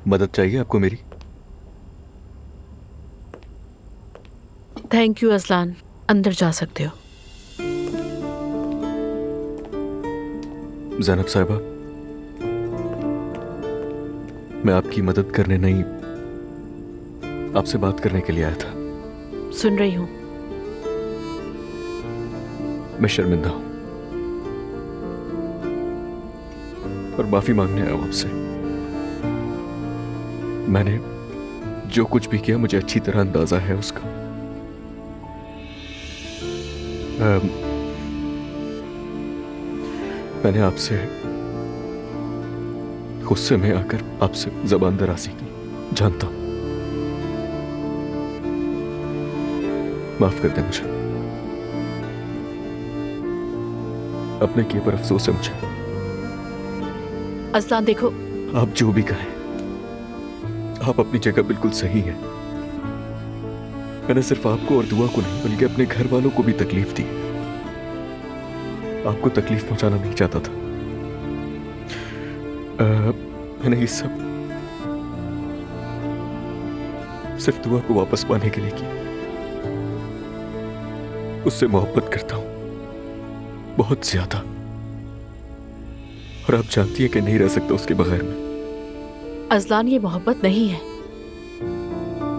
मदद चाहिए आपको मेरी? थैंक यू अजलान, अंदर जा सकते हो। ज़ैनब साहिबा, मैं आपकी मदद करने नहीं, आपसे बात करने के लिए आया था। सुन रही हूँ। मैं शर्मिंदा हूं और माफी मांगने आया हूं आपसे। मैंने जो कुछ भी किया मुझे अच्छी तरह अंदाजा है उसका। मैंने आपसे गुस्से में आकर आपसे ज़बान दराज़ी की, जानता हूं। माफ कर दें मुझे। अपने किए पर अफसोस है मुझे। अजलान देखो, आप जो भी कहें, आप अपनी जगह बिल्कुल सही हैं। मैंने सिर्फ आपको और दुआ को नहीं बल्कि अपने घर वालों को भी तकलीफ दी। आपको तकलीफ पहुंचाना नहीं चाहता था। मैंने ये सब सिर्फ दुआ को वापस पाने के लिए किया। उससे मोहब्बत करता हूं, बहुत ज्यादा, और आप जानती हैं कि नहीं रह सकता उसके बगैर में। अजलान ये मोहब्बत नहीं है।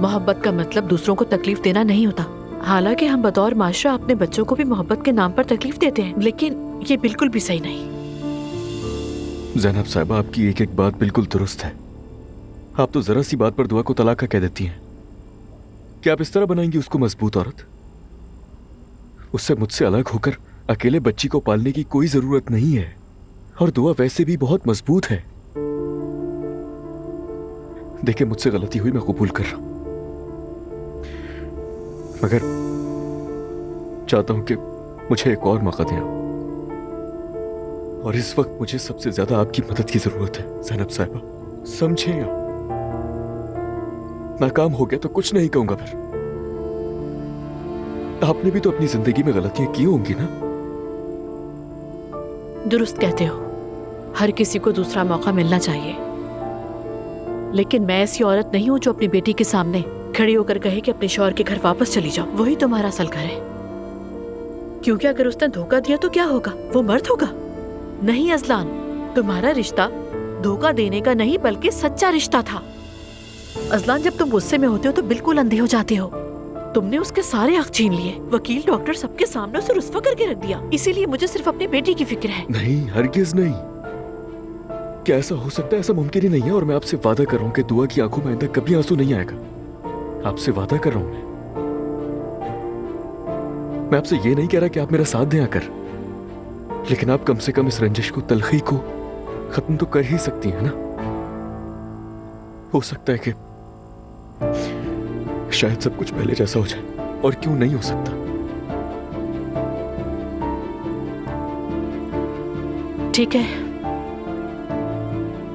मोहब्बत का मतलब दूसरों को तकलीफ देना नहीं होता। हालांकि हम बतौर माशरा अपने बच्चों को भी मोहब्बत के नाम पर तकलीफ देते हैं, लेकिन ये बिल्कुल भी सही नहीं। ज़ैनब साहिबा, आपकी एक एक बात बिल्कुल दुरुस्त है। आप तो जरा सी बात पर दुआ को तलाक का कह देती हैं। क्या आप इस तरह बनाएंगी उसको मजबूत औरत? उससे मुझसे अलग होकर अकेले बच्ची को पालने की कोई जरूरत नहीं है, और दुआ वैसे भी बहुत मजबूत है। देखिए, मुझसे गलती हुई, मैं कबूल कर रहा हूं, मगर चाहता हूं कि मुझे एक और मौका दें आप। और इस वक्त मुझे सबसे ज्यादा आपकी मदद की जरूरत है ज़ैनब साहिबा, समझें आप। नाकाम हो गया तो कुछ नहीं कहूंगा फिर। आपने भी तो अपनी जिंदगी में गलतियां की होंगी ना? दुरुस्त कहते हो, हर किसी को दूसरा मौका मिलना चाहिए, लेकिन मैं ऐसी औरत नहीं हूं जो अपनी बेटी के सामने खड़ी होकर कहे कि अपने शौहर के घर वापस चली जाओ, वही तुम्हारा असल घर है। क्योंकि अगर उसने धोखा दिया तो क्या होगा? वो मर्द होगा? नहीं अजलान, तुम्हारा रिश्ता धोखा देने का नहीं बल्कि सच्चा रिश्ता था। अजलान, जब तुम गुस्से में होते हो तो बिल्कुल अंधे हो जाते हो। तुमने उसके सारे हक छीन लिए, वकील, डॉक्टर, सबके सामने उसे रुस्वा करके रख दिया। इसीलिए मुझे सिर्फ अपनी बेटी की फिक्र है। नहीं, हरगिज नहीं। क्या ऐसा हो सकता है? ऐसा मुमकिन ही नहीं है। और मैं आपसे वादा कर रहा हूं कि दुआ की आंखों में आइंदा कभी आंसू नहीं आएगा। आपसे वादा कर रहा हूं। मैं आपसे ये नहीं कह रहा कि आप मेरा साथ दें आकर, लेकिन आप कम से कम इस रंजिश को, तलखी को खत्म तो कर ही सकती हैं ना? हो सकता है कि शायद सब कुछ पहले जैसा हो जाए, और क्यों नहीं हो सकता? ठीक है,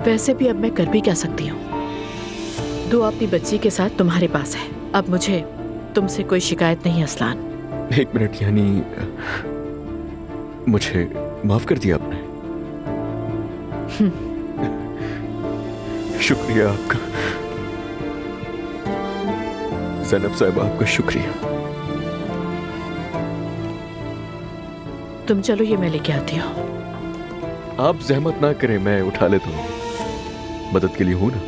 वैसे भी अब मैं कर भी क्या सकती हूँ। दुआ अपनी बच्ची के साथ तुम्हारे पास है। अब मुझे तुमसे कोई शिकायत नहीं अजलान। एक मिनट, यानी मुझे माफ कर दिया आपने? शुक्रिया आपका ज़ैनब साहिबा, आपका शुक्रिया। तुम चलो, ये मैं लेके आती हूँ। आप जहमत ना करें, मैं उठा लेता हूँ। मदद के लिए हूं ना।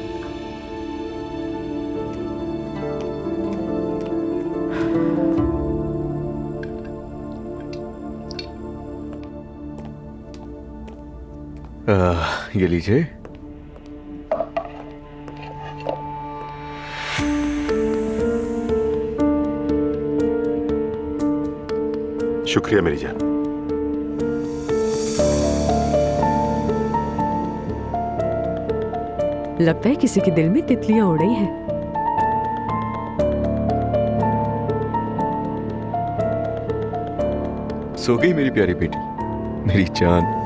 ये लीजिए। शुक्रिया मेरी जान। लगता है किसी के दिल में तितलियां उड़ रही हैं। सो गई मेरी प्यारी बेटी, मेरी जान।